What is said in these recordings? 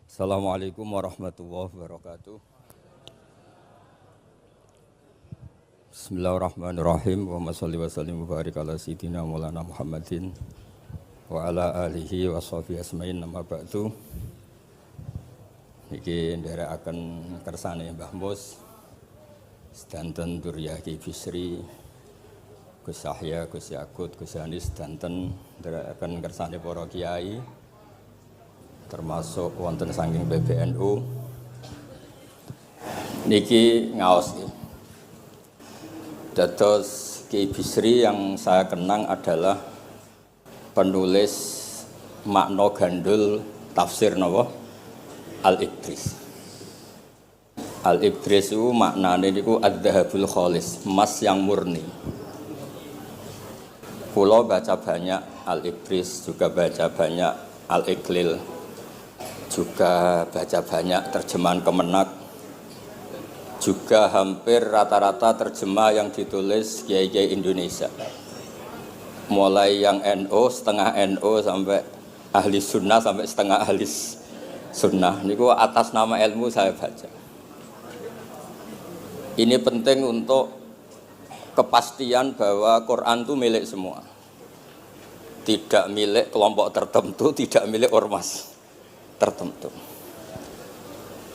Assalamualaikum warahmatullahi wabarakatuh. Bismillahirrahmanirrahim. Wa sholli wa sallim wa barik ala sayyidina Maulana Muhammadin wa ala alihi wa sahbihi asmain nama ba'du. Niki nderekaken kersane Mbah Mus sedanten Duriyah Ki Bisri, Gus Yahya, Gus Yakut, Gus Anis sedanten nderekaken kersane para kiai termasuk wonten saking PBNU niki ngaos iki. Dados Ki Bisri yang saya kenang adalah penulis makna gandul tafsir napa Al-Ibris. Al-Ibris itu maknane niku adz-dzahabul khalis, emas yang murni. Kula baca banyak Al-Ibris, juga baca banyak Al-Iqlil, juga baca banyak terjemahan Kemenak, juga hampir rata-rata terjemah yang ditulis kiai-kiai Indonesia, mulai yang NO, setengah NO sampai ahli sunnah sampai setengah ahli sunnah. Niku atas nama ilmu saya baca. Ini penting untuk kepastian bahwa Quran itu milik semua, tidak milik kelompok tertentu, tidak milik ormas tertentu.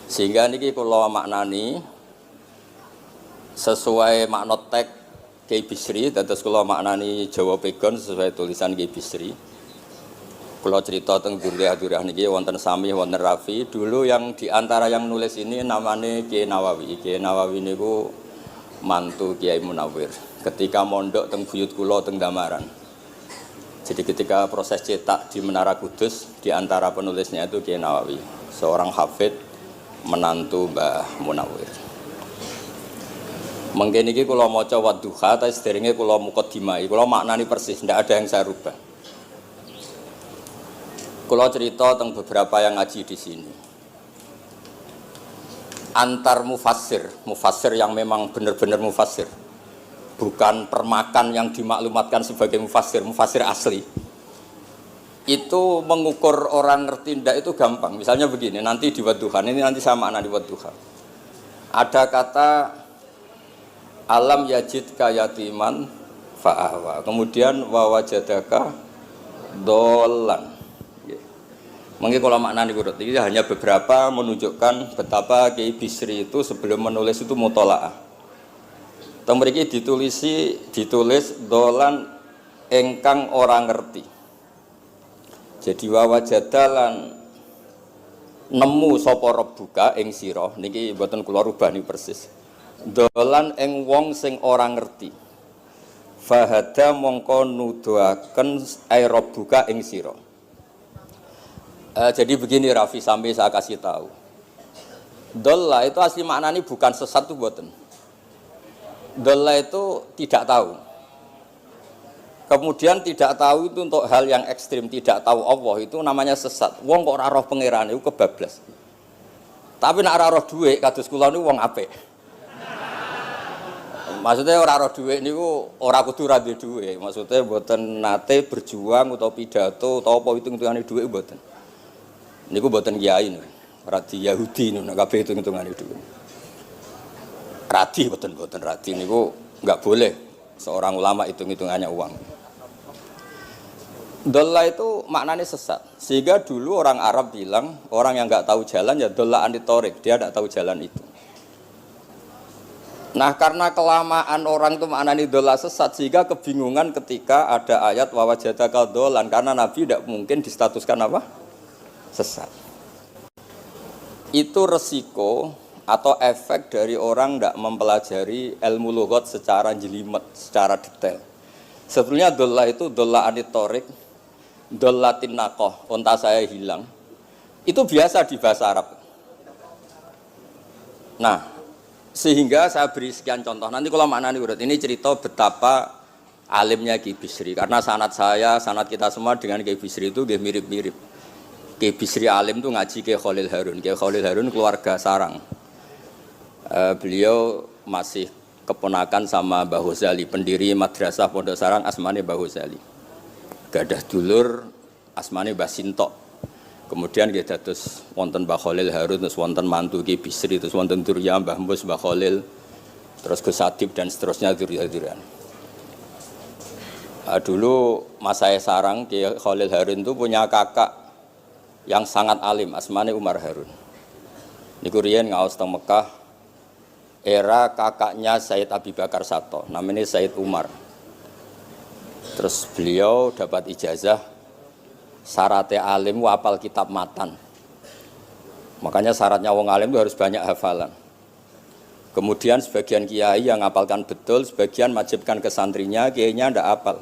Sehingga niki kula maknani sesuai makna teks Ki Bisri, dados kula maknani Jawa Pegon sesuai tulisan Ki Bisri. Kula cerita teng Duriyah niki wonten Sami, wonten Rafi. Dulu yang diantara yang nulis ini namanya Kiai Nawawi. Kiai Nawawi niku mantu Kiai Munawir. Ketika mondok teng buyut kula teng Damaran. Jadi ketika proses cetak di Menara Kudus, di antara penulisnya itu Kiai Nawawi, seorang hafid menantu Mbah Munawir. Mengkene iki kula maca Wadduha, ta sederenge kula mukadimah, kula maknani persis, ndak ada yang saya rubah. Kula cerita tentang beberapa yang ngaji di sini. Antar mufassir yang memang benar-benar mufassir, bukan permakan yang dimaklumatkan sebagai mufassir asli. Itu mengukur orang ngerti ndak itu gampang. Misalnya begini, nanti di Wadduha, ini nanti sama anak di Wadduha. Ada kata alam yajid kayatiman fa'ahwa. Kemudian wa wajadaka dolan. Mungkin kalau maknanya urut ini hanya beberapa menunjukkan betapa Ki Bisri itu sebelum menulis itu mutola'ah. Teng mriki ditulis dolan engkang orang ngerti. Jadi wawajadalan nemu sapa rabbuka ing sira niki mboten kula rubah niki persis. Dolan ing wong sing ora ngerti. Fahada mongko nuduhaken ai rabbuka ing sira. Jadi begini Rafi, sampai saya kasih tahu. Dolla itu asli maknanya bukan sesat itu mboten. Dolla itu tidak tahu. Kemudian tidak tahu itu untuk hal yang ekstrim, tidak tahu Allah itu namanya sesat. Wong kok ora roh pangeran itu kebablas. Tapi nek ora roh dhuwit kados kula niku wong apik. Maksudnya ora roh dhuwit niku ora kudu ra duwe dhuwit. Maksudnya mboten nate berjuang utawa pidato utawa apa hitung-hitungane dhuwit mboten. Niku mboten kiai niku. Radi Yahudi niku nek kabeh hitung-hitungane dhuwit. Radi mboten radi niku enggak boleh seorang ulama hitung-hitungannya uang. Dolla itu maknanya sesat. Sehingga dulu orang Arab bilang, orang yang enggak tahu jalan ya dolla anitorik, dia enggak tahu jalan itu. Nah, karena kelamaan orang itu maknanya dolla sesat, sehingga kebingungan ketika ada ayat wa wajadaka dolan, karena Nabi tidak mungkin distatuskan apa? Sesat. Itu resiko atau efek dari orang tidak mempelajari ilmu lughat secara jelimet, secara detail. Sebetulnya dolla itu dolla anitorik, dolla tinnakoh, unta saya hilang. Itu biasa di bahasa Arab. Nah, sehingga saya beri sekian contoh. Nanti kalau maknanya urut, ini cerita betapa alimnya Ki Bisri. Karena sanad saya, sanad kita semua dengan Ki Bisri itu mirip-mirip. Ki Bisri alim itu ngaji Ki Khalil Harun. Ki Khalil Harun keluarga sarang. Beliau masih keponakan sama Mbah Ghazali, pendiri madrasah Pondok Sarang asmane Mbah Ghazali. Gadah dulur asmane Mbah Sintok. Kemudian kita terus wonten Mbah Khalil Harun, terus wonten mantu Ki Bisri, terus wonten Durya Mbah Mus, Mbah Khalil, terus Gus Adib dan seterusnya Durya-Duryan. Dulu Mas saya sarang Ki Khalil Harun itu punya kakak yang sangat alim, asmane Umar Harun. Niku riyen ngaos teng Mekah, era kakaknya Said Abi Bakar Sato, namanya Said Umar. Terus beliau dapat ijazah syaratnya alim hafal kitab matan. Makanya syaratnya wong alim itu harus banyak hafalan. Kemudian sebagian kiai yang ngapalkan betul, sebagian wajibkan ke santrinya, kiainya ndak hafal.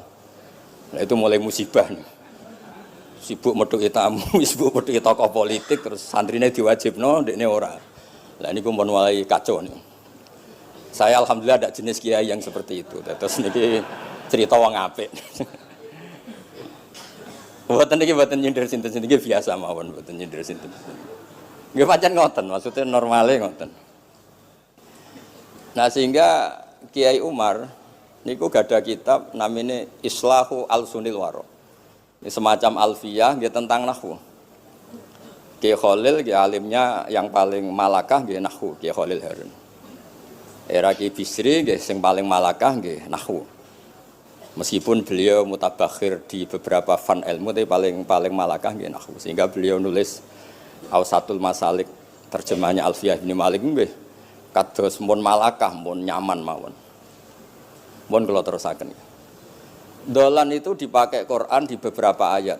Nah, itu mulai musibah nih. Sibuk metuki tamu, sibuk metuki tokoh politik, terus santrinya diwajibno, ndekne ora. Lah niku pun mulai kacau nih. Saya alhamdulillah ada jenis kiai yang seperti itu. Terus niki cerita wong apik. Mboten niki mboten nyindir sinten-sinten iki biasa mawon, mboten nyindir sinten. Nggih pancen ngoten, maksudnya normale ngoten. Nah, sehingga Kiai Umar niku gada kitab namanya Islahu Al-Sunil Waro. Ini semacam alfiyah nggih tentang nahwu. Kiai Khalil nggih alimnya yang paling malakah nggih nahwu, Kiai Khalil Harun. Era Kiai Bisri nggih sing paling malakah nggih nahwu. Meskipun beliau mutabakhir di beberapa fan ilmu, tapi paling malakah nggih nahwu. Sehingga beliau nulis Ausatul Masalik, terjemahnya Alfiyah bin Malik nggih kados mun malakah, mun nyaman mawon. Mun kula terusaken. Dolan itu dipakai Quran di beberapa ayat.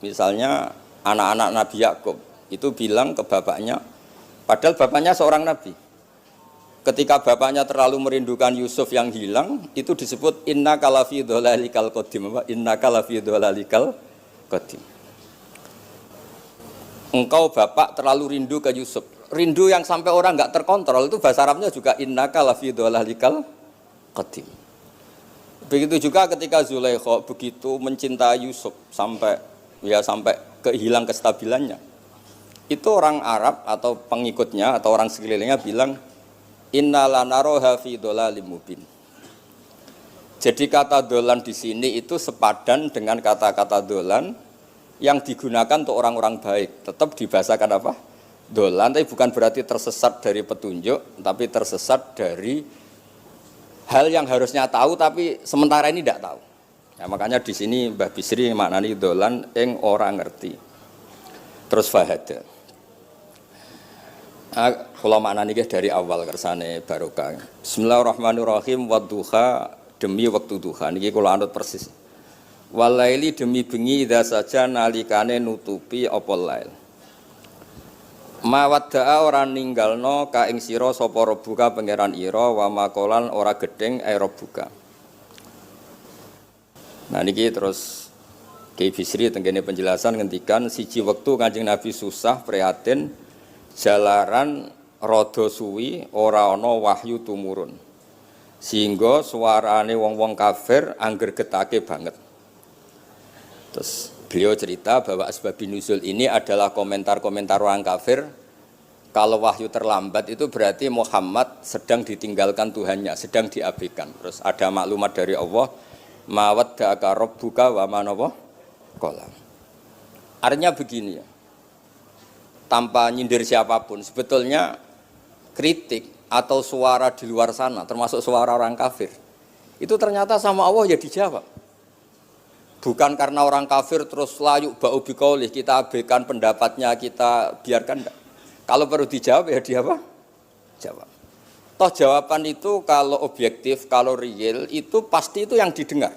Misalnya anak-anak Nabi Yakub itu bilang ke bapaknya, padahal bapaknya seorang nabi. Ketika bapaknya terlalu merindukan Yusuf yang hilang, itu disebut inna kalafi dhalalikal qadim. Inna kalafi dhalalikal qadim. Engkau bapak terlalu rindu ke Yusuf. Rindu yang sampai orang enggak terkontrol itu bahasa Arabnya juga inna kalafi dhalalikal qadim. Begitu juga ketika Zulaikha begitu mencintai Yusuf sampai kehilang kestabilannya. Itu orang Arab atau pengikutnya atau orang sekelilingnya bilang inna lanaroha fi dhalalim mubin. Jadi kata dolan di sini itu sepadan dengan kata-kata dolan yang digunakan untuk orang-orang baik. Tetap dibahasakan apa? Dolan, tapi bukan berarti tersesat dari petunjuk, tapi tersesat dari hal yang harusnya tahu tapi sementara ini tidak tahu. Ya, makanya di sini Mbah Bisri maknani dolan ing orang ngerti. Terus fahada. Kula maknani dari awal kersane barokah. Bismillahirrahmanirrahim wadduha demi waktu duha niki kula anut persis. Walaili demi bengi idza saja nalikane nutupi apa lail. Mawadda'a ora ninggalno ka ing sira sapa rabbuka pangeran ira wa makolan ora gedeng rabbuka. Nah niki terus Kiai Bisri tenggene penjelasan ngendikan siji wektu Kanjeng Nabi susah prihatin jalaran rada suwi ora ana wahyu tumurun. Sehingga suarane wong-wong kafir angger getake banget. Terus beliau cerita bahwa asbabun nuzul ini adalah komentar-komentar orang kafir. Kalau wahyu terlambat itu berarti Muhammad sedang ditinggalkan Tuhannya, sedang diabaikan. Terus ada maklumat dari Allah, mawadda'aka rabbuka wa ma qala. Artinya begini ya. Tanpa nyindir siapapun, sebetulnya kritik atau suara di luar sana, termasuk suara orang kafir, itu ternyata sama Allah ya dijawab. Bukan karena orang kafir terus layuk ba'u biqaulih, kita abaikan pendapatnya, kita biarkan enggak. Kalau perlu dijawab ya dia apa? Jawab. Toh jawaban itu kalau objektif, kalau real, itu pasti itu yang didengar.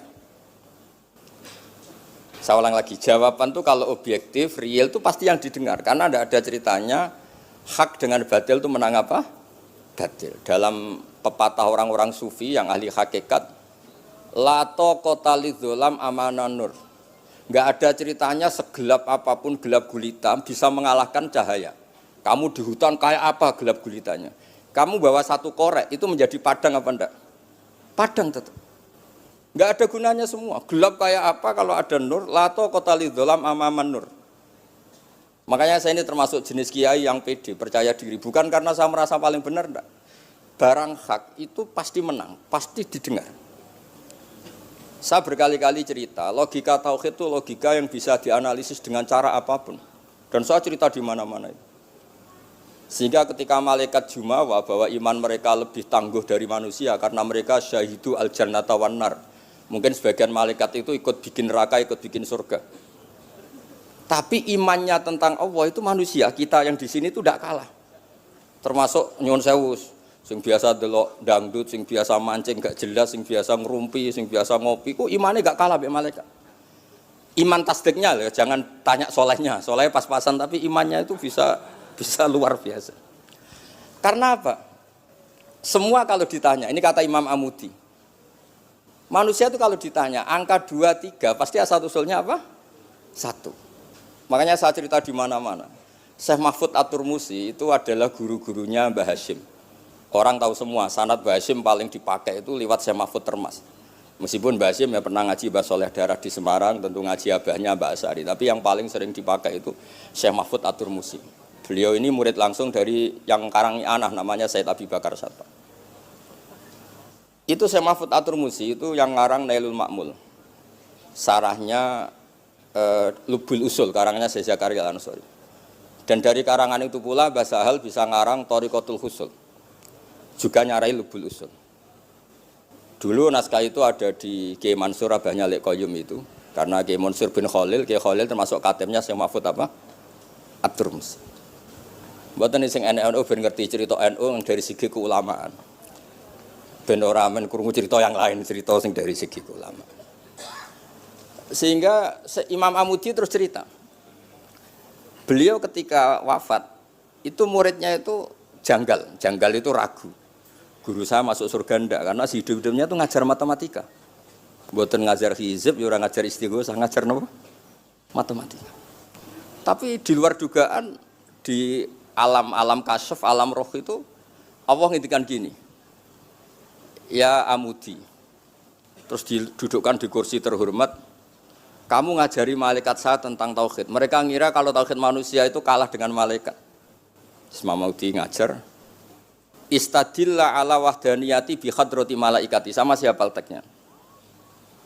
Saya ulang lagi, jawaban itu kalau objektif, real itu pasti yang didengar. Karena tidak ada ceritanya hak dengan batil itu menang apa? Batil. Dalam pepatah orang-orang sufi yang ahli hakikat, lato kota lidzolam amanan nur. Nggak ada ceritanya segelap apapun gelap gulita bisa mengalahkan cahaya. Kamu di hutan kayak apa gelap gulitanya? Kamu bawa satu korek itu menjadi padang apa enggak? Padang tetap. Enggak ada gunanya semua. Gelap kayak apa kalau ada nur? Lato kota lidzolam amaman nur. Makanya saya ini termasuk jenis kiai yang pede, percaya diri. Bukan karena saya merasa paling benar, enggak. Barang hak itu pasti menang, pasti didengar. Saya berkali-kali cerita, logika tauhid itu logika yang bisa dianalisis dengan cara apapun. Dan saya cerita di mana-mana itu. Sehingga ketika malaikat jumawa bahwa iman mereka lebih tangguh dari manusia karena mereka syahidu al-jannata wan nar. Mungkin sebagian malaikat itu ikut bikin neraka, ikut bikin surga. Tapi imannya tentang Allah itu manusia, kita yang di sini itu tidak kalah. Termasuk nyuwun sewu, sing biasa delok dangdut, sing biasa mancing gak jelas, sing biasa ngerumpi, sing biasa ngopi, kok imannya gak kalah mbek malaikat. Iman tasdiknya loh, jangan tanya solehnya. Solehnya pas-pasan tapi imannya itu bisa luar biasa. Karena apa? Semua kalau ditanya, ini kata Imam Amudi. Manusia itu kalau ditanya angka 2, 3 pasti asal usulnya apa? 1. Makanya saya cerita di mana-mana. Syekh Mahfud At-Turmusi itu adalah guru-gurunya Mbah Hashim. Orang tahu semua sanad Mbah Hashim paling dipakai itu lewat Syekh Mahfud Termas. Meskipun Mbah Hashim ya pernah ngaji Mbah Soleh Darah di Semarang, tentu ngaji abahnya Mbah Asari. Tapi yang paling sering dipakai itu Syekh Mahfud At-Turmusi. Beliau ini murid langsung dari yang karangi anak namanya Said Abi Bakar Satta. Itu Syekh Mahfud At-Turmusi itu yang ngarang Nailul Ma'mul. Sarahnya Lubul Usul, karangannya Syekh Zakaria Al-Ansori. Dan dari karangan itu pula Mbah Sahal bisa ngarang Thariqatul Husul. Juga nyarai Lubul Usul. Dulu naskah itu ada di Kiai Mansur abahnya Lek Qayyum itu, karena Kiai Mansur bin Khalil, Kiai Khalil termasuk katemnya Syekh Mahfud apa? At-Turmusi. Mboten sing NU ben ngerti cerita NU dari segi keulamaan. Ben ora men krungu cerita yang lain, cerita sing dari segi keulamaan. Sehingga Imam Amudi terus cerita. Beliau ketika wafat itu muridnya itu janggal itu ragu. Guru saya masuk surga ndak karena si hidup-hidupnya itu ngajar matematika. Mboten ngajar hizib, ya ora ngajar istighosah, ngajar napa? Matematika. Tapi di luar dugaan di alam kasyaf, alam roh itu Allah ngintikan gini. Ya Amudi. Terus didudukkan di kursi terhormat. Kamu ngajari malaikat saya tentang tauhid. Mereka ngira kalau tauhid manusia itu kalah dengan malaikat. Imam Amudi ngajar. Istadilla ala wahdaniyati bi hadrati malaikati. Sama siapa teksnya?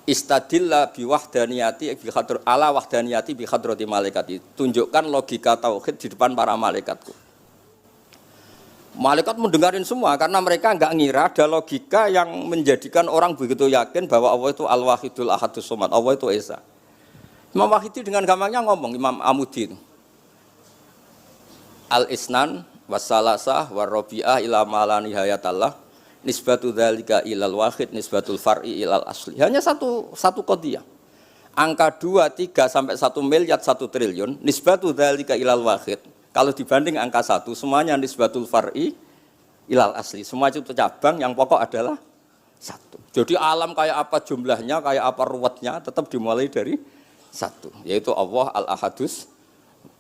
Istadilla bi wahdaniyati bi hadr ala wahdaniyati bi hadrati malaikati. Tunjukkan logika tauhid di depan para malaikatku. Malaikat mendengarin semua karena mereka enggak ngira ada logika yang menjadikan orang begitu yakin bahwa Allah itu Al-Wahidul Ahadus Somad. Allah itu Esa. Imam Wahidi dengan gampangnya ngomong Imam Amudi itu. Al-Isnan wassalasah warrobi'ah ila malani hayatallah nisbatu dzalika ilal wahid nisbatul far'i ilal asli. Hanya satu qadhiyah. Angka 2, 3 sampai 1 miliar 1 triliun nisbatu dzalika ilal wahid. Kalau dibanding angka 1 semuanya nisbatul far'i ilal asli. Semua itu cabang yang pokok adalah 1. Jadi alam kayak apa jumlahnya, kayak apa ruwetnya tetap dimulai dari 1, yaitu Allah Al-Ahadus.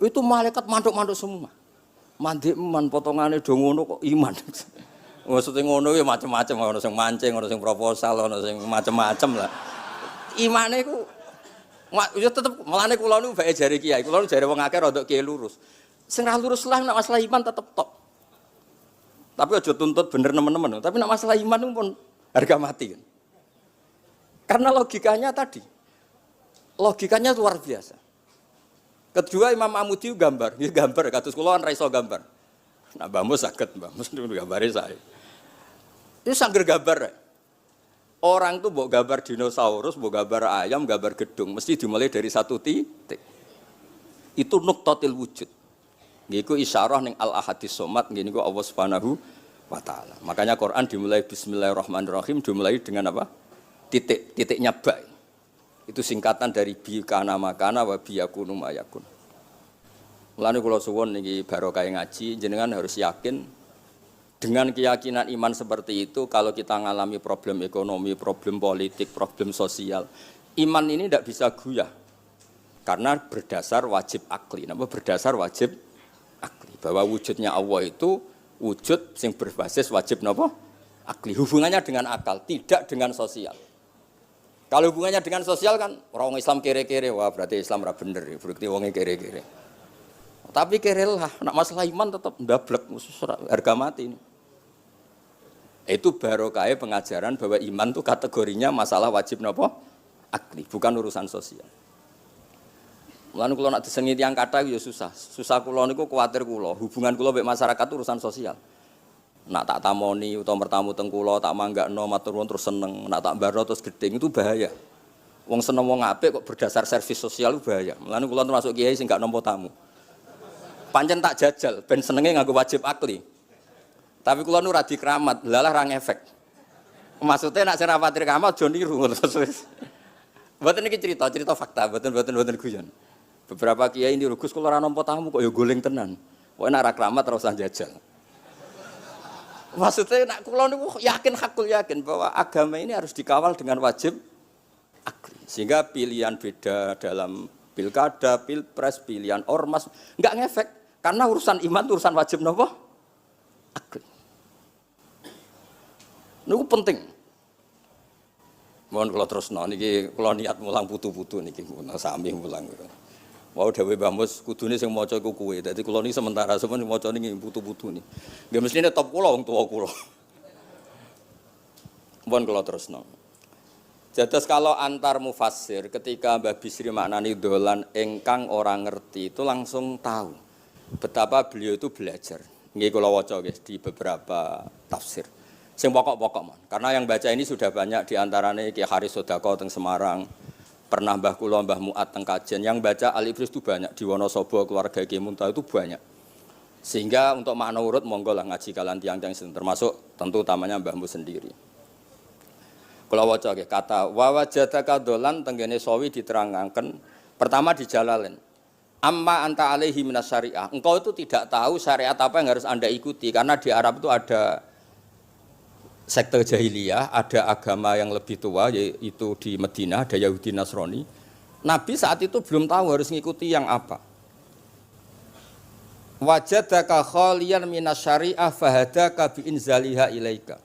Itu malaikat manduk-manduk semua. Mandi potongannya do ngono kok iman. Maksudnya ngono ya macam-macam, ono sing mancing, ono sing proposal, ono sing macam-macam lah. Imane iku ya tetep melane kula niku bae jare kiai, kula jare wong akeh rada kiai lurus. Sing ra lurus lah nek masalah iman tetep tok. Tapi aja tuntut bener nemen-nemen, tapi nek masalah iman itu pun harga mati kan. Karena logikanya tadi. Logikanya luar biasa. Kedua Imam Amudi gambar, ya gambar kados kula kan ra iso gambar. Nah Mbah Mus saged, Mbah Mus niku gambare saya. Itu sangger gambar. Orang tuh mbok gambar dinosaurus, mbok gambar ayam, gambar gedung, mesti dimulai dari 1 titik. Itu nuqtatil wujud. Niku isyarah ning Al-Ahadis Somad, niku Allah Subhanahu wa taala. Makanya Quran dimulai bismillahirrahmanirrahim, dimulai dengan apa? Titiknya ba. Itu singkatan dari bi kana makana wa bi yakunu mayakun. Mulane kula suwun niki barokah ngaji, jenengan harus yakin dengan keyakinan iman seperti itu. Kalau kita ngalami problem ekonomi, problem politik, problem sosial, iman ini tidak bisa goyah karena berdasar wajib akli. Napa berdasar wajib akli? Bahwa wujudnya Allah itu wujud yang berbasis wajib napa? Akli. Hubungannya dengan akal, tidak dengan sosial. Kalau hubungannya dengan sosial kan orang Islam kere-kere, wah berarti Islam ra bener, berarti wongnya kere-kere. Tapi kere lah, nak masalah iman tetap ndablek, harga mati ini. Itu barokah pengajaran bahwa iman itu kategorinya masalah wajib napa? Akli, bukan urusan sosial. Mulane kula nak disengi tiyang kathah ya susah. Susah kula niku kuwatir kula, hubungan kula mbek masyarakat itu urusan sosial. Nak tak tamoni utawa mertamu teng kula tak manggakno matur nuwun terus seneng, nak tak mbaro terus gedeng itu bahaya. Wong seneng wong apik kok berdasar servis sosial itu bahaya. Mulane kula termasuk kiai sing gak nampa tamu. Pancen tak jajal ben senenge nganggo wajib akli. Tapi kula nu ra dikeramat, lalah ra ngefek. Maksudnya nak sing rapati keramat aja niru ngono terus. Mboten iki cerita fakta, mboten guyon. Beberapa kiai niru Gus kula ora nampa tamu kok ya goleng tenan. Kok nek ra keramat ora usah jajal. Maksudnya nak kula niku yakin hakul yakin bahwa agama ini harus dikawal dengan wajib akli. Sehingga pilihan beda dalam pilkada, pilpres, pilihan ormas enggak ngefek karena urusan iman itu urusan wajib napa? Akli. Niku penting. Mohon kula terusno niki kula niat mulang putu-putu niki sami mulang. Mau dawuh Mbah Mus kudune sing maca iku kowe. Dadi kula niki sementara sampeyan maca niki putu-putu niki. Nggih mestine top kula wong tuwa kula. Mohon kula terusno. Jados kalau antar mufassir ketika Mbah Bisri maknani dolan ingkang orang ngerti itu langsung tahu betapa beliau itu belajar. Nggih kula waca guys di beberapa tafsir. Sing pokok-pokok man. Karena yang baca ini sudah banyak di antaranya Ki Haris Sodako teng Semarang, pernah Mbah Kula Mbah Muat teng Kajen. Yang baca Al-Ibris itu banyak di Wonosobo keluarga Ki Muntah itu banyak. Sehingga untuk makna urut monggo lah ngaji kalian tiang-tiang termasuk tentu utamanya Mbah Mu sendiri. Kula waca nggih kata wa wajadaka dolan tenggene sawi diterangaken pertama di Jalalain. Amma anta alaihi minas syariah. Engkau itu tidak tahu syariat apa yang harus Anda ikuti karena di Arab itu ada sekte jahiliyah, ada agama yang lebih tua yaitu di Madinah ada Yahudi Nasrani. Nabi saat itu belum tahu harus mengikuti yang apa. Wajadaka khaliyan minas syariah fahadaka bi inzaliha ilaika.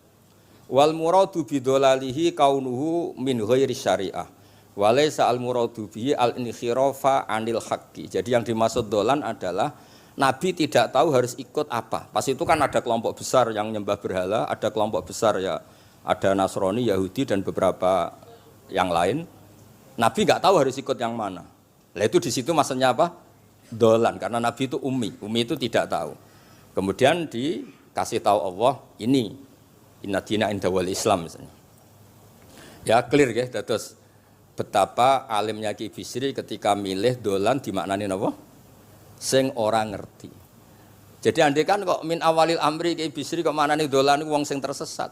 Wal muradu bidolalihi kaunuhu min ghairi syariah. Walaysa al muradu bihi al inkhirafa anil haqqi. Jadi yang dimaksud dolan adalah Nabi tidak tahu harus ikut apa. Pas itu kan ada kelompok besar yang nyembah berhala, ada kelompok besar ya, ada Nasrani, Yahudi dan beberapa yang lain. Nabi nggak tahu harus ikut yang mana. Lah itu di situ maksudnya apa? Dolan, karena Nabi itu ummi itu tidak tahu. Kemudian dikasih tahu Allah ini inna dina inda wal Islam misalnya. Ya clear ya, terus betapa alimnya Ki Bisri ketika milih dolan dimaknani apa? Sing orang ngerti. Jadi andai kan kok min awalil amri Ki Bisri kok manane dolan wong sing tersesat.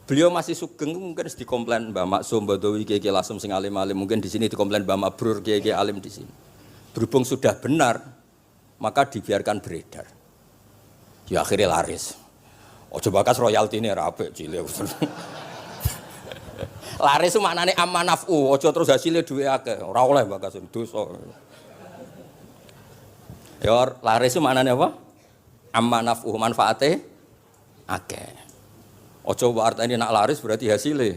Beliau masih sugeng mungkin dikomplain Mbah Maksum Badawi Ki Lasem sing alim-alim, mungkin di sini dikomplain Mbah Mabrur Ki alim di sini. Berhubung sudah benar, maka dibiarkan beredar. Ya akhirnya laris. Ojo bakas royalti ini rapi cilik. Laris itu maknane amanafu, ojo terus hasilnya duwe akeh. Ora oleh bakas dosa. Ya laris itu maknanya apa? Amma naf'uh manfaate akeh. Ojo artine nak laris berarti hasilnya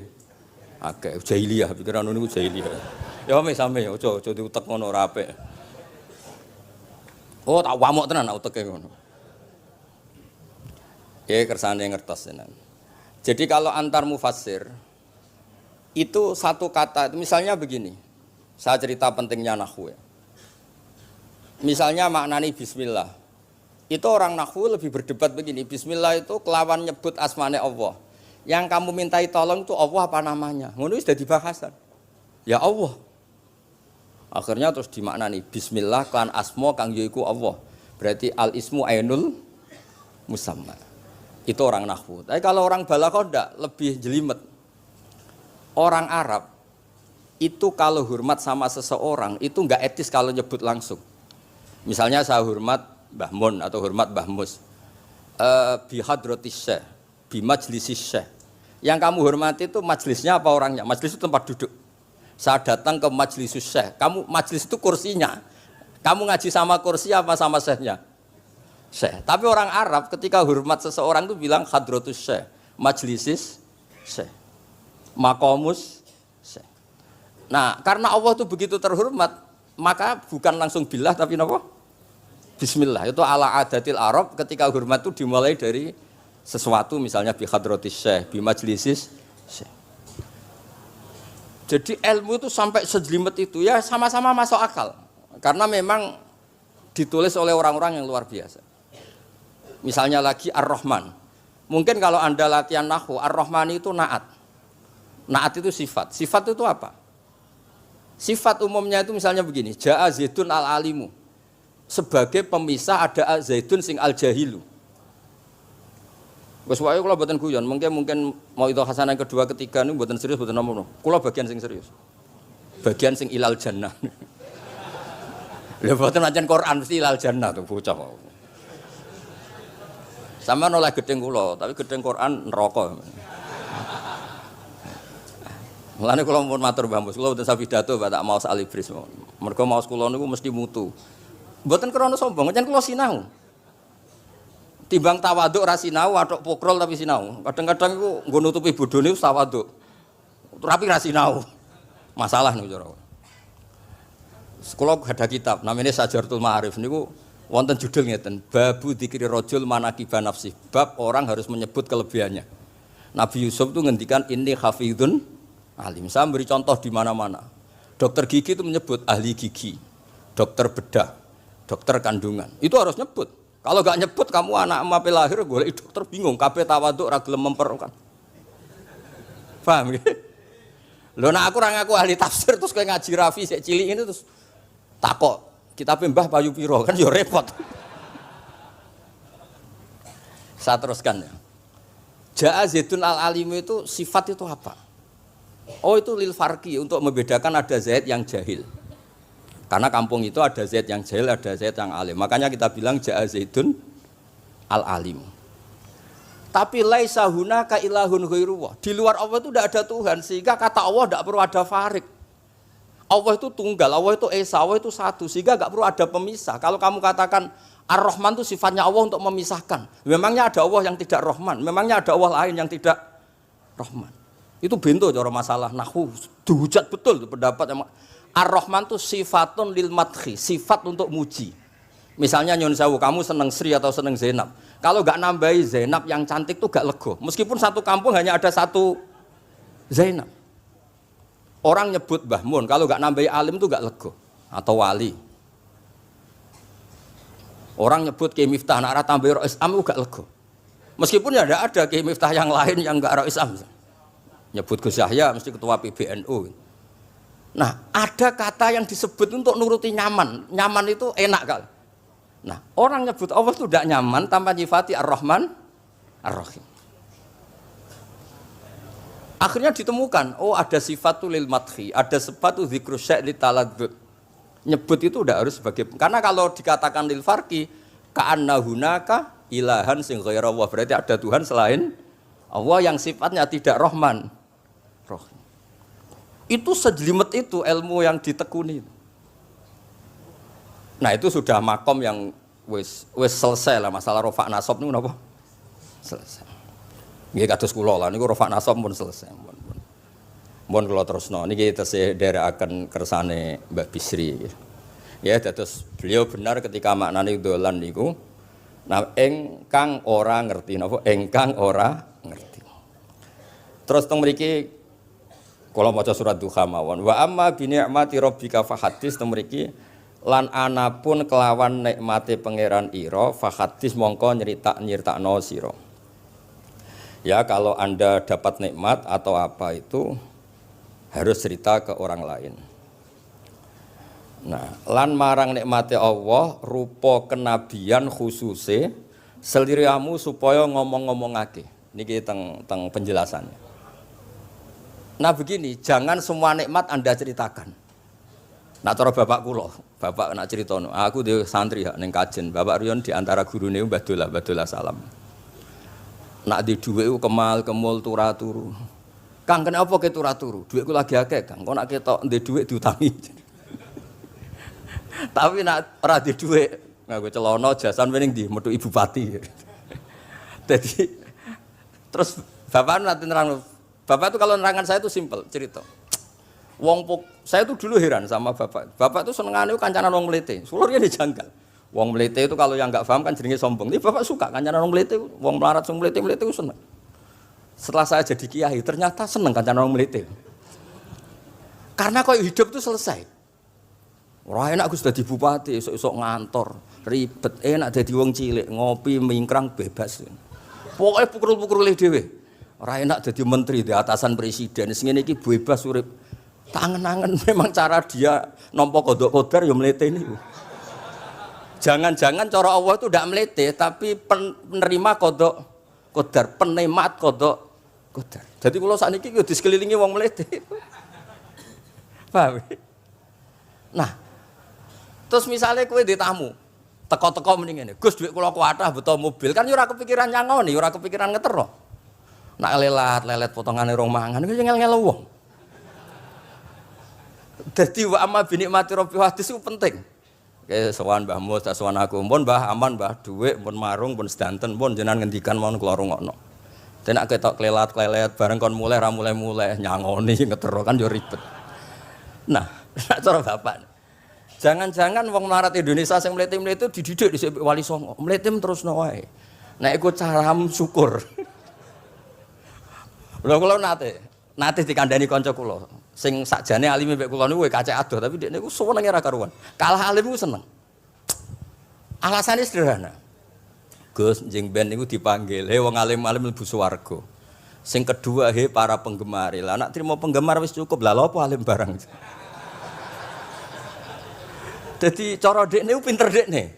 akeh. Jahiliyah pikiran niku jahiliyah. Ya sami ojo diutek ngono ora apik. Oh tak wamuk tenan nak uteke ngono. Ya kersane ngertos tenan. Jadi kalau antar mufassir itu satu kata misalnya begini. Saya cerita pentingnya nahwu. Misalnya maknani bismillah. Itu orang nahwu lebih berdebat begini. Bismillah itu kelawan nyebut asmane Allah. Yang kamu mintai tolong itu Allah apa namanya? Ngono sudah dibahasan. Ya Allah. Akhirnya terus dimaknani bismillah kan asma kang yaiku Allah. Berarti al ismu ainul musamma. Itu orang nahwu. Tapi kalau orang balaghah ndak, lebih jelimet. Orang Arab itu kalau hormat sama seseorang itu enggak etis kalau nyebut langsung. Misalnya saya hormat Mbah Mun atau hormat Mbah Mus. Bi hadratis syekh, bi majlisis syekh. Yang kamu hormati itu majlisnya apa orangnya? Majlis itu tempat duduk. Saya datang ke majlisus syekh. Kamu majlis itu kursinya. Kamu ngaji sama kursi apa sama syekhnya? Syekh. Tapi orang Arab ketika hormat seseorang itu bilang hadratus syekh, majlisis syekh. Maqamus syekh. Nah, karena Allah itu begitu terhormat, maka bukan langsung billah tapi napa? Bismillah. Itu ala adatil Arab ketika hormat itu dimulai dari sesuatu misalnya bi hadratis syekh, bi majlisis syekh. Jadi ilmu itu sampai sejelimet itu ya sama-sama masuk akal. Karena memang ditulis oleh orang-orang yang luar biasa. Misalnya lagi Ar-Rahman. Mungkin kalau Anda latihan nahwu, Ar-Rahman itu naat. Naat itu sifat. Sifat itu apa? Sifat umumnya itu misalnya begini, Ja'a Zaidun al-alimu. Sebagai pemisah ada Zaidun sing al-jahilu. Wes wae kula mboten guyon, mungkin mau itu hasanah yang kedua ketiga niku mboten serius mboten nomor. Kula bagian sing serius. Bagian sing ilal jannah. Lha mboten ancen Quran mesti ilal jannah tuh bocah kok. Sama nolak gedeng kula, tapi gedeng Quran neraka. Mulane kula mumpun matur Mbah Mus, kula mboten sapidato tak maos alibris. Mergo maos kula niku mesti mutu. Mboten krana sombong, ancen kula sinau. Timbang tawaduk ra sinau, atok pokrol tapi sinau. Kadang-kadang iku nggo nutupi bodhone wis tawaduk. Tapi ra sinau. Masalah niku cara. Sekolah ada kitab namanya Sajartul Ma'arif niku wonten judul ngeten, Babu Dzikri Rajul Manaqiba Nafsi. Bab orang harus menyebut kelebihannya. Nabi Yusuf itu ngendikan inni hafidun alim. Saya beri contoh di mana-mana. Dokter gigi itu menyebut ahli gigi, dokter bedah, dokter kandungan. Itu harus nyebut. Kalau gak nyebut kamu anak mape lahir golek dokter bingung, kabeh tawaduk ra gelem memperkan. Paham ya? Lho nek aku ora ngaku ahli tafsir terus kowe ngaji Rafi sik cilik ini terus takok, kitabe Mbah Payu piro kan ya repot. Saya teruskan ya. Ja'a Zaidun al-alim itu sifat itu apa? Oh itu lil farqi untuk membedakan ada Zaid yang jahil. Karena kampung itu ada Zaid yang jahil, ada Zaid yang alim. Makanya kita bilang Ja'a Zaidun al-alim. Tapi laisa hunaka ilahun ghairuwah. Di luar Allah itu tidak ada Tuhan, sehingga kata Allah tidak perlu ada farik. Allah itu tunggal, Allah itu esa, Allah itu satu, sehingga tidak perlu ada pemisah. Kalau kamu katakan Ar-Rahman itu sifatnya Allah untuk memisahkan. Memangnya ada Allah yang tidak Rahman, memangnya ada Allah lain yang tidak Rahman. Itu bento cara masalah nahwu. Dihujat betul pendapat yang Ar-Rahman itu sifatun lil madhi, sifat untuk muji. Misalnya nyun sewu, kamu seneng Sri atau seneng Zainab. Kalau gak nambahi Zainab yang cantik itu gak lego. Meskipun satu kampung hanya ada satu Zainab. Orang nyebut Mbah Mun, kalau gak nambahi alim itu gak lego. Atau wali. Orang nyebut Kiai Miftah, nak tambahi Rois Am itu gak lego. Meskipun ya ada Kiai Miftah yang lain yang gak Rois Am. Nyebut Gus Yahya mesti ketua PBNU. Nah, ada kata yang disebut untuk nuruti nyaman. Nyaman itu enak kali. Nah, orang nyebut Allah itu tidak nyaman tanpa nyifati Ar-Rahman, Ar-Rahim. Akhirnya ditemukan, oh ada sifatul lil madhi, ada sifatu dzikru syai' li taladzud. Nyebut itu tidak harus sebagai, karena kalau dikatakan lil farqi, ka'anna hunaka ilahan sing ghaira Allah, berarti ada Tuhan selain Allah yang sifatnya tidak Rahman, Rahim. Itu sejelimet itu ilmu yang ditekuni. Nah itu sudah makom yang wis selesai lah masalah rofa nasab niku napa? Selesai. Nggih kados kula lah niku rofa nasab pun selesai. Mun kula terusno niki tesih nderekaken kersane Mbak Bisri. Ya dados beliau benar ketika maknane dolan niku nah engkang ora ngerti napa engkang ora ngerti. Terus teng mriki kalau maca surat Duha mawon wa amma bi ni'mati rabbika fahadits temriki lan anapun kelawan nikmate pangeran ira fahadits mongko nyritakno sira. Ya kalau Anda dapat nikmat atau apa itu harus cerita ke orang lain. Nah, lan marang nikmate Allah rupa kenabian khususe seliramu supaya ngomong-ngomongake. Niki teng penjelasannya. Nah begini, jangan semua nikmat Anda ceritakan. Nah cara bapak kula, bapak nak cerita, aku di santri ning kajen, bapak Riyon di antara gurune Mbah Dola salam. Nak di dhuwit kemal kemul turu. Kang kenapa ke turu? Dhuwitku lagi akeh, Kang. Kok nak ketok ndek dhuwit diutangi. Tapi nak ora di dhuwit, nganggo celana jasan wening ndi metu Ibu Pati. Jadi terus bapak nanti nerang. Bapak itu kalau nerangan saya itu simpel cerita. Saya itu dulu heran sama bapak. Bapak itu senengane kancanan wong mlete. Sulurnya dijanggal. Wong mlete itu kalau yang enggak paham kan jenenge sombong. Ini bapak suka kancanan wong mlete, wong melarat wong mlete itu seneng. Setelah saya jadi kiai ternyata seneng kancanan wong mlete. Karena kok hidup itu selesai. Ora enak Gus dadi bupati, esuk-esuk ngantor, ribet. Enak dadi wong cilik, ngopi mingkrang bebas. Pokoke pukul-pukul dhewe. Ora enak dadi menteri di atasan presiden. Sing ngene iki bebas urip. Tangen-angen memang cara dia nampa kodok kodar ya mlete niku. Jangan-jangan cara Allah itu tidak melete, tapi penerima kodok kodar, penikmat kodok kodar. Jadi kalau saat ini di sekelilingi wong melete, paham? Nah, terus misalnya kue di tamu, teko-teko mendingan ini, Gus duit kalau kuatah betul mobil, kan yura kepikiran nyangoni, yura kepikiran ngetero. Nak lelet potongan rong mangan, itu ngel-ngel wong. Jadi wa amma binikmati rabbi hadis itu penting. Oke, sowan Mbah Mus, sowan aku, pun Mbah aman, Mbah duit, pun marung, pun sedanten, pun jenengan ngendikan mau keluar ngono. Tenak ketok klelet bareng kon mulai ra mulai nyangoni ngetero kan yo ribet. Nah, cara bapak. Jangan-jangan wong melarat Indonesia sing mlete-mlete dididik di Wali Songo. Mlete terusno wae. Nek iku caram syukur. Kula nate dikandani kanca kula. Sing sakjane alime mek kula niku kacek adoh tapi dekne niku senenge ra karuan. Kalah alim ku seneng. Alasane sederhana. Gus njing ben niku dipanggil, "He wong alim-alim mlebu swarga." Sing kedua, "He para penggemar." Lah nek trimo penggemar wis cukup. Lah lha apa alim barang. Dadi cara dekne ku pinter dekne.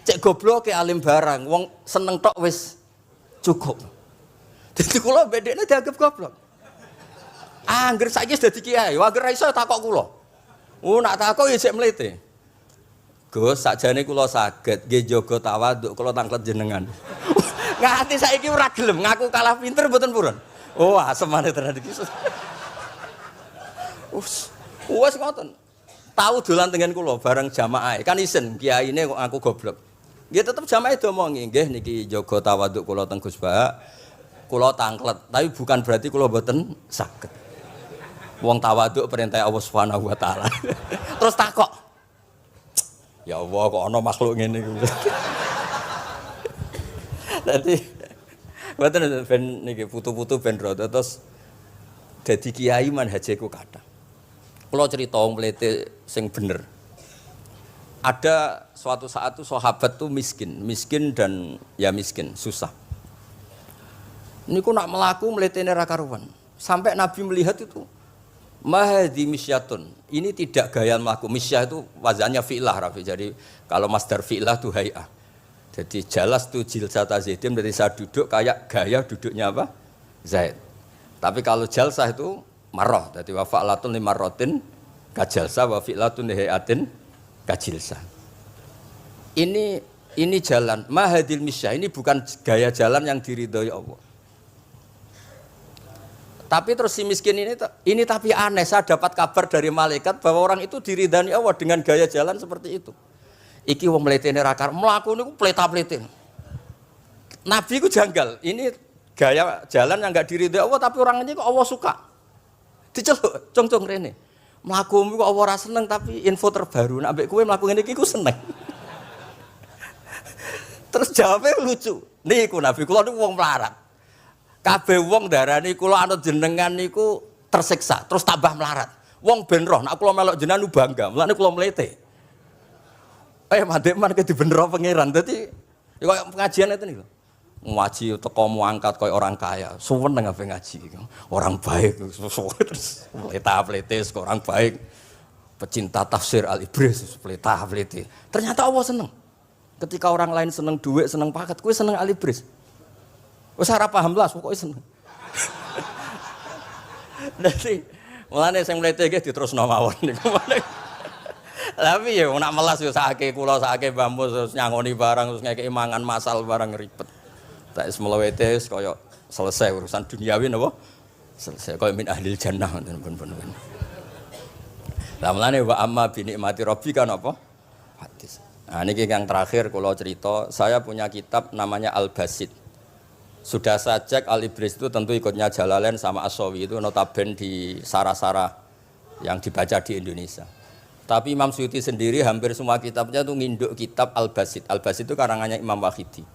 Cek gobloke alim barang, wong seneng tok wis cukup. Dadi kula mbek dekne dianggap goblok. Angger saiki wis dadi kiai, angger ra iso takok kula. Nak takok ya sik mlete. Gus, sakjane kula saged nggih jaga tawaduk kula tanglet jenengan. Nganti saiki ora gelem ngaku kalah pinter mboten purun. Oh, asemane tenan iki. Wes ngoten. Tahu dolan tengen kula bareng jamaah. Kan isen kiyaine kok aku goblok. Nggih tetep jamaah diomongi, nggih niki jaga tawaduk kula teng Gus Ba. Kula tanglet, tapi bukan berarti kula mboten saged. Wong tawaduk perintah Allah Subhanahu wa taala. Terus takok. Ya Allah kok ana makhluk ngene iki. Dadi mboten ben niki putu-putu ben rada terus dadi kiai manhajeku kathah. Kula cerita wong mlete sing bener. Ada suatu saat tuh sahabat tuh miskin dan ya miskin, susah. Niku nak melaku mletene ra karuan. Sampai Nabi melihat itu mahdi misyatun. Ini tidak gaya melaku. Misyah itu wazannya fi'lah Rafi. Jadi kalau masdar fi'lah itu hay'ah. Jadi jalas tu jilsata Zaidim dari saya duduk kayak gaya duduknya apa? Zaid. Tapi kalau jalsah itu marrah. Jadi wa fa'latun li marratin kajalsah wa fi'latun li hay'atin kajilsah. Ini jalan mahadil misyah. Ini bukan gaya jalan yang diridhoi Allah. Tapi terus si miskin ini tapi aneh, saya dapat kabar dari malaikat bahwa orang itu diridani Allah dengan gaya jalan seperti itu. Iki wong mletene ra kar mlaku niku pleta-plete. Nabi ku janggal. Ini gaya jalan yang enggak diridai Allah tapi orang ini kok Allah suka. Diceluk, cong-cong rene. Mlakumu kok Allah ora seneng tapi info terbaru nek ambek kowe mlaku ngene iki ku seneng. Terus jawabnya lucu. Niku Nabi kula niku wong melarat. Kabeh wong darani kula anut jenengan niku tersiksa, terus tambah melarat. Wong ben roh, nek kula melok jenengan bangga, mulane kula mlete. Mandek man ke dibenero pangeran. Dadi ya koyo pengajian itu niku. Ngaji teko muangkat koyo orang kaya, suweneng ape ngaji iki. Orang baik terus pleta-pletes kok orang baik. Pecinta tafsir Al-Ibris pleta-plete. Ternyata Allah seneng. Ketika orang lain seneng duit, seneng paket, kowe seneng Al-Ibris. Wis ora paham lah pokoke seneng. Dadi mulane sing mlete iki diterusno mawon niku. Tapi ya nak melas yo sakake kula sakake Mbah Mus terus nyangoni barang terus ngekeki mangan masal barang ribet. Tak wis mlewete kaya selesai urusan duniawi napa? Selesai kaya min ahlil jannah ngoten. Lah mulane wa amma bi nikmati rabbika napa? Hadis. Nah niki yang terakhir kula cerita, saya punya kitab namanya Al-Basit. Sudah saya cek Al-Ibris itu tentu ikutnya Jalalain sama As-Sawi itu notaben di Sarah-Sarah yang dibaca di Indonesia. Tapi Imam Suyuti sendiri hampir semua kitabnya itu nginduk kitab Al-Basit. Al-Basit itu karangannya Imam Wahidi.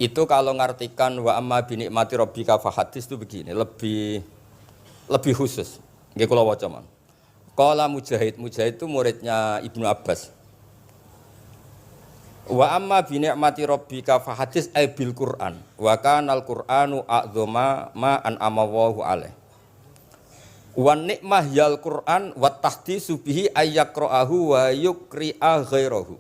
Itu kalau ngartikan wa amma bi nikmati rabbika fa hadis itu begini, lebih khusus. Nggih kula waca mon. Qala Mujahid, Mujahid itu muridnya Ibnu Abbas. Wa amma bi ni'mati rabbika fa hadis ay bil Qur'an. Wa kana al-Qur'anu a'dzama ma an'ama Allahu alaih. Wa ni'mah yal Qur'an wa tahdisu bihi ayyaqra'ahu wa yukri'a ghairahu.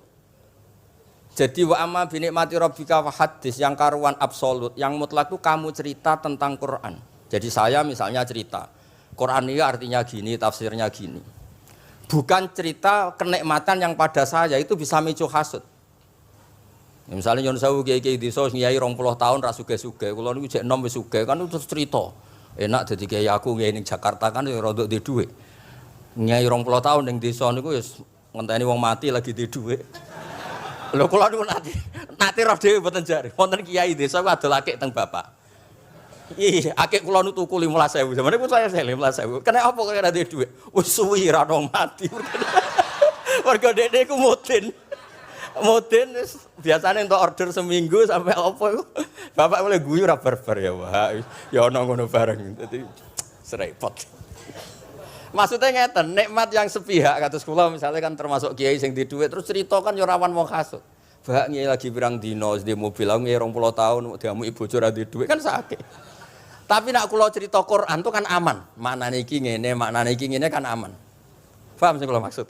Jadi wa amma bi ni'mati rabbika fa hadis yang karuan absolut, yang mutlak itu kamu cerita tentang Qur'an. Jadi saya misalnya cerita Quran ini artinya gini, tafsirnya gini. Bukan cerita kenikmatan yang pada saya itu bisa micu hasud. Ya, misalnya nyon sewu kiai-kiai desa nyai 20 tahun ra sugih-sugih, kula niku jek enom wis sugih kan terus cerita. Enak dadi kiai aku nyai ning Jakarta kan ya rada di dhuwit. Nyai 20 tahun ning desa niku wis ngenteni wong mati lagi di dhuwit. Lho kula niku nate roh dhewe mboten jare. Wonten kiai desa ku adol akik teng bapak. Iya, akik kula nu tuku 15.000. Zamane pun saya 15.000. Kena apa kok ora duwe dhuwit? Wis suwi ra nong mati. Warga dede ku mudin. Mudin wis biasane entuk order seminggu sampai apa iku. Bapak boleh guyu ra barbar ya, Wah. Ya ana ngono bareng. Dadi serepot. Maksudnya ngeten, nikmat yang sepihak kados kula misalnya kan termasuk kiai sing di dhuwit terus cerita kan yo rawan wong hasud. Bak nyai lagi pirang dino di mobil aku nyai 20 tahun diamu ibu bojo ra duwe dhuwit kan sakit. Tapi nak kula cerita Quran itu kan aman. Maknane iki ngene kan aman. Paham sing kula maksud?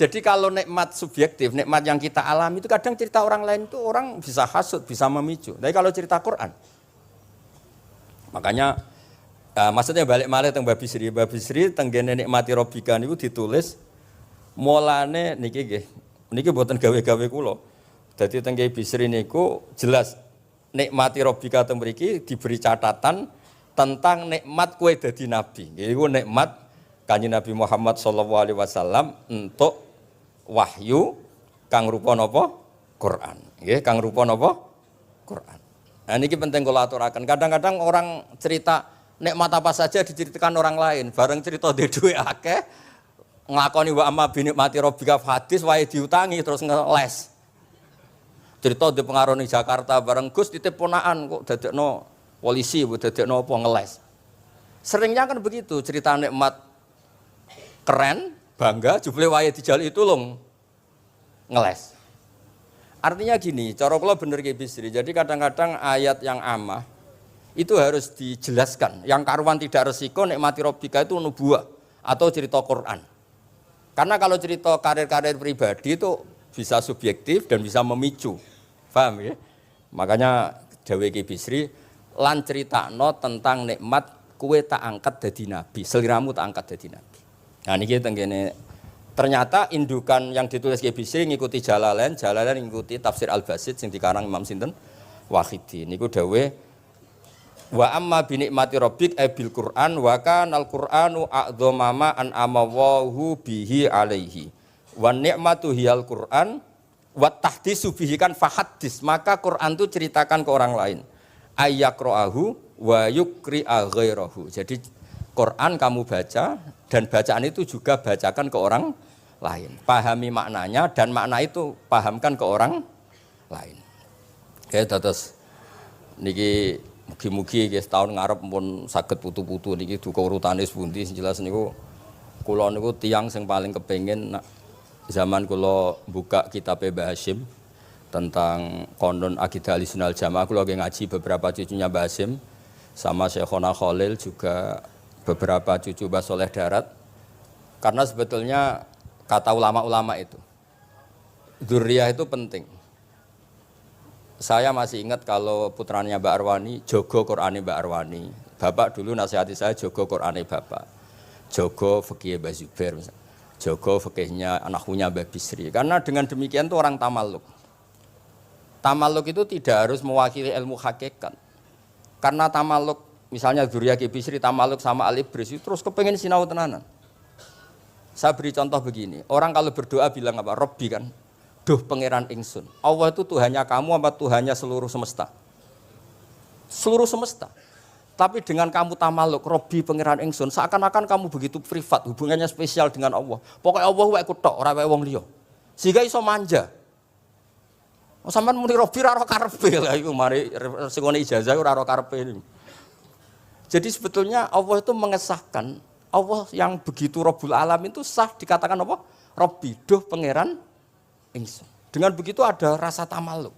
Jadi kalau nikmat subjektif, nikmat yang kita alami itu kadang cerita orang lain itu orang bisa hasud, bisa memicu. Tapi kalau cerita Quran, makanya maksudnya balik malih teng Babi Sri teng gene nikmati Rabbika niku ditulis mulane niki nggih. Niki mboten gawe-gawe kula. Dadi teng Babi Sri niku jelas nikmati Rabbika teng mriki diberi catatan tentang nikmat kowe dadi nabi. Iku nikmat Kanjeng Nabi Muhammad sallallahu alaihi wasallam untuk wahyu kang rupa napa? Quran. Nggih, kang rupa napa? Quran. Nah niki penting kula aturaken. Kadang-kadang orang cerita nikmat apa saja diceritakan orang lain, bareng cerita dhe dhuwit akeh nglakoni wa amma bi nikmati rabbika hadis wae diutangi terus ngeles. Cerita di pengaruh ning Jakarta bareng Gus titip ponakan kok dadekno polisi, dadekno apa ngeles. Seringnya kan begitu, cerita nikmat keren, bangga, jebule wae dijal itu long ngeles. Artinya gini, cara kula bener ki Bisri. Jadi kadang-kadang ayat yang amah itu harus dijelaskan. Yang karuan tidak resiko nikmati Rabbika itu nubuwah atau cerita Quran. Karena kalau cerita karir-karir pribadi itu bisa subjektif dan bisa memicu. Paham ya? Makanya dawuh Ki Bisri lan critakno tentang nikmat kue tak angkat dadi nabi, seliramu tak angkat dadi nabi. Nah niki tenggene ternyata indukan yang ditulis Ki Bisri ngikuti Jalalain ngikuti tafsir Al-Basit sing dikarang Imam sinten Wahidi. Niku dawuh wa amma bi nikmati rabbik bil Qur'an wa kanal Qur'anu a'dzama ma an'ama Allahu bihi alaihi. Wa ni'matu hiyal Qur'an wa tahdisu bihi kan fahaddis, maka Quran itu ceritakan ke orang lain. Ayyaqra'ahu wa yukri'a ghairahu. Jadi Quran kamu baca dan bacaan itu juga bacakan ke orang lain. Pahami maknanya dan makna itu pahamkan ke orang lain. Oke, terus niki mugi-mugi nggih setahun ngarep pun saged putu-putu niki duka urutane pundi sing jelas niku kula niku tiyang sing paling kepengin zaman kula buka kitab Mbah Hasyim tentang konon akidah Ahlussunnah Jamaah, kula lagi ngaji beberapa cucunya Mbah Hasyim sama Syekhona Khalil juga beberapa cucu Mbah Soleh Darat. Karena sebetulnya kata ulama-ulama itu dzurriyah itu penting. Saya masih ingat kalau putranya Mbak Arwani jogo Qur'ane Mbak Arwani. Bapak dulu nasihati saya jogo Qur'ane Bapak. Jogo fikih Mbah Zubair misalnya. Jogo fikihnya anaknya Mbah Bisri. Karena dengan demikian itu orang tamaluk. Tamaluk itu tidak harus mewakili ilmu hakikat. Karena tamaluk, misalnya dzurriyyah Ki Bisri tamaluk sama Al-Ibris itu terus kepengen sinau tenanan. Saya beri contoh begini, orang kalau berdoa bilang apa? Robbi kan, duh pangeran ingsun. Allah itu Tuhannya kamu apa Tuhannya seluruh semesta? Seluruh semesta. Tapi dengan kamu tamaluk, Robbi pangeran ingsun, seakan-akan kamu begitu privat, hubungannya spesial dengan Allah. Pokoknya Allah wae kutok, ora wae wong liya. Sehingga iso manja. Sampeyan muni Robbi ora karepe lha iku mari sing ngene ijazah ora karepe. Jadi sebetulnya Allah itu mengesahkan Allah yang begitu Rabbul Alamin itu sah dikatakan apa? Rabbi, duh pangeran ingsun. Dengan begitu ada rasa tamaluk.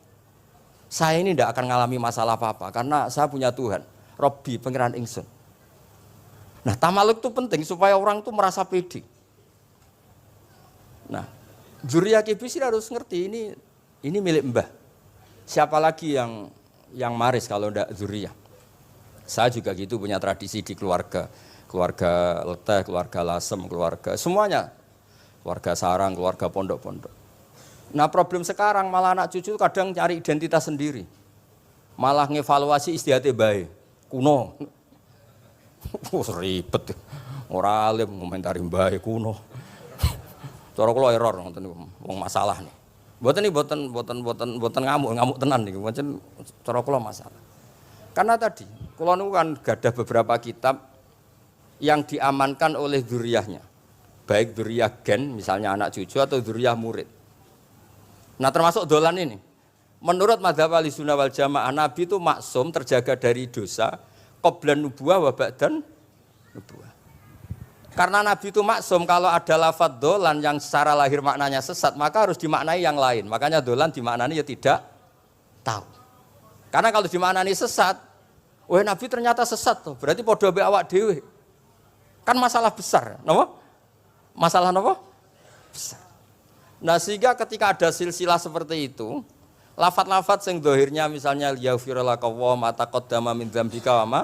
Saya ini tidak akan mengalami masalah apa-apa karena saya punya Tuhan. Rabbi, pangeran ingsun. Nah, tamaluk itu penting supaya orang itu merasa pede. Nah, Dzurriyyah Kibis harus ngerti ini milik mbah. Siapa lagi yang maris kalau tidak Dzurriyyah? Saya juga gitu punya tradisi di keluarga Leteh, keluarga Lasem, keluarga semuanya, keluarga sarang, keluarga pondok-pondok. Nah problem sekarang malah anak cucu kadang cari identitas sendiri, malah ngevaluasi istiadatnya baik, kuno, ribet, orang alim komentari baik kuno, cara kalau error, wong masalah nih, buatan ngamuk tenan nih, macam cara kalau masalah. Karena tadi, kalau nu kan ada beberapa kitab yang diamankan oleh dzurriyyahnya, baik dzurriyyah gen, misalnya anak cucu atau dzurriyyah murid. Nah termasuk dolan ini, menurut madzhab Ahlussunnah wal Jamaah, Nabi itu maksum terjaga dari dosa, qablan nubuwah wa ba'dan nubuwah. Karena Nabi itu maksum, kalau ada lafadz dolan yang secara lahir maknanya sesat, maka harus dimaknai yang lain. Makanya dolan dimaknani ya tidak tahu. Karena kalau dimaknani sesat, wah Nabi ternyata sesat tuh, berarti podo be awak dhewe. Kan masalah besar, napa? Masalah napa? Besar. Nah, sehingga ketika ada silsilah seperti itu, lafaz-lafaz yang dohirnya misalnya yaghfirulaka wa ma taqaddama min dzambika wa ma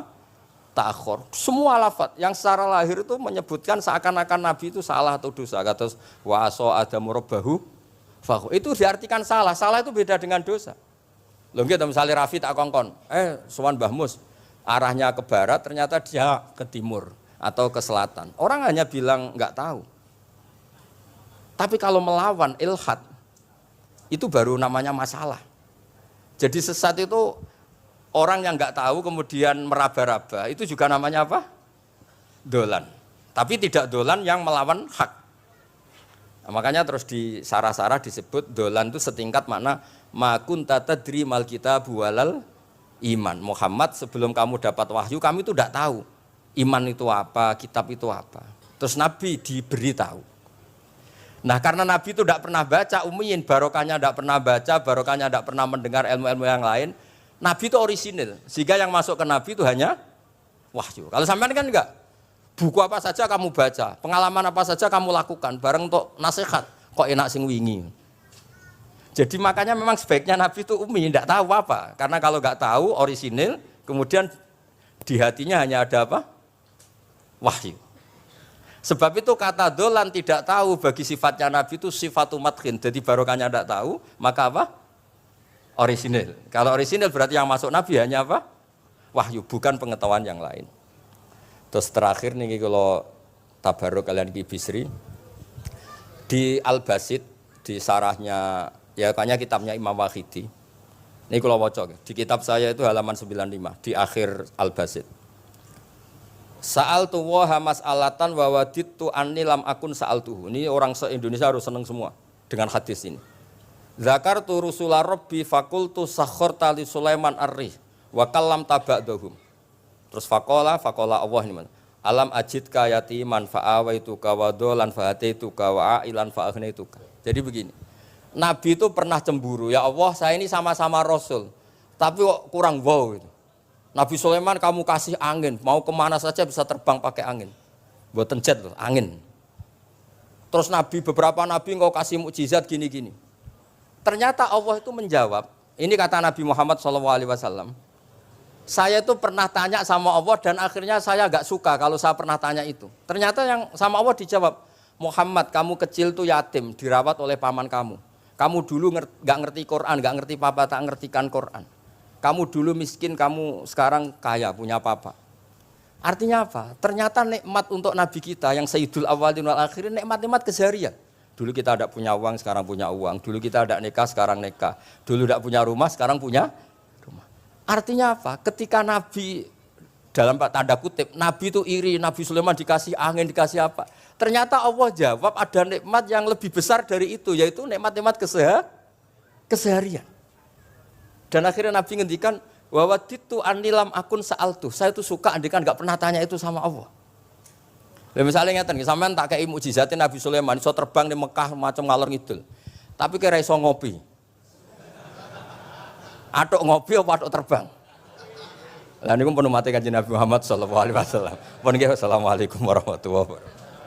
ta'akhkhar. Semua lafaz yang secara lahir itu menyebutkan seakan-akan Nabi itu salah atau dosa. Kata wa asa adamu rabbahu fa itu diartikan salah. Salah itu beda dengan dosa. Lho nggih misalnya Rafi tak kongkon, sowan Mbah Mus, arahnya ke barat ternyata dia ke timur atau ke selatan. Orang hanya bilang enggak tahu. Tapi kalau melawan ilhad itu baru namanya masalah. Jadi sesat itu orang yang enggak tahu kemudian meraba-raba, itu juga namanya apa? Dolan. Tapi tidak dolan yang melawan hak. Nah, makanya terus di sarah-sarah disebut dolan itu setingkat makna ma kunta tadri mal kitabu walal iman. Muhammad, sebelum kamu dapat wahyu, kami itu tidak tahu iman itu apa, kitab itu apa. Terus Nabi diberitahu. Nah karena Nabi itu tidak pernah baca, ummiyin, barokahnya tidak pernah baca, barokahnya tidak pernah mendengar ilmu-ilmu yang lain, Nabi itu orisinil. Sehingga yang masuk ke Nabi itu hanya wahyu. Kalau sampean kan enggak, buku apa saja kamu baca, pengalaman apa saja kamu lakukan, bareng untuk nasihat, kok enak sing wingi. Jadi makanya memang sebaiknya Nabi itu ummi, tidak tahu apa. Karena kalau nggak tahu orisinil, kemudian di hatinya hanya ada apa? Wahyu. Sebab itu kata dolan tidak tahu bagi sifatnya Nabi itu sifatu madkhin. Jadi barokahnya tidak tahu, maka apa? Orisinil. Kalau orisinil berarti yang masuk Nabi hanya apa? Wahyu, bukan pengetahuan yang lain. Terus terakhir nih kalau tabaruk kalian Ki Bisri, di Al-Basit, di sarahnya, ya kayaknya kitabnya Imam Wahidi. Ini kalau wocok, di kitab saya itu halaman 95, di akhir Al-Basit. Sa'altu waha mas'alatan wa wadidtu anni lam akun sa'altuhu. Ini orang se-Indonesia harus senang semua dengan hadis ini. Zakartu rusula rabbi fakultu sakhorta li Sulaiman ar-rih wa kallam taba'dahum. Terus fakola Allah ini mana? Alam ajidka yatiman fa'awaituka wa dolan fa'ataituka wa a'ilan fa'agnaituka. Jadi begini, Nabi itu pernah cemburu, ya Allah saya ini sama-sama Rasul, tapi kok kurang wow gitu. Nabi Sulaiman kamu kasih angin, mau kemana saja bisa terbang pakai angin. Buatan jet loh, angin. Terus beberapa Nabi engkau kasih mukjizat gini-gini. Ternyata Allah itu menjawab, ini kata Nabi Muhammad SAW, saya itu pernah tanya sama Allah dan akhirnya saya agak suka kalau saya pernah tanya itu. Ternyata yang sama Allah dijawab, Muhammad kamu kecil tuh yatim, dirawat oleh paman kamu. Kamu dulu nggak ngerti Quran, nggak ngerti papa, tak ngertikan Quran. Kamu dulu miskin, kamu sekarang kaya, punya papa. Artinya apa? Ternyata nikmat untuk Nabi kita yang Sayyidul Awwalin wal Akhirin, nikmat-nikmat keseharian. Dulu kita tidak punya uang, sekarang punya uang. Dulu kita tidak nikah, sekarang nikah. Dulu tidak punya rumah, sekarang punya rumah. Artinya apa? Ketika Nabi, dalam tanda kutip, Nabi itu iri, Nabi Sulaiman dikasih angin, dikasih apa. Ternyata Allah jawab ada nikmat yang lebih besar dari itu, yaitu nikmat-nikmat keseharian. Dan akhirnya Nabi ngendikan, wawaditu anilam akun sa'altu. Saya itu suka andikan nggak pernah tanya itu sama Allah. Lah misalnya ngeten, sampean tak kei mukjizatin Nabi Sulaiman iso terbang di Mekah macam ngalor ngidul. Tapi kira iso ngopi. Atuk ngopi apa atuk terbang? Lah niku pun mate Kanjeng Nabi Muhammad sallallahu alaihi wasallam. Pun nggih assalamualaikum warahmatullahi wabarakatuh.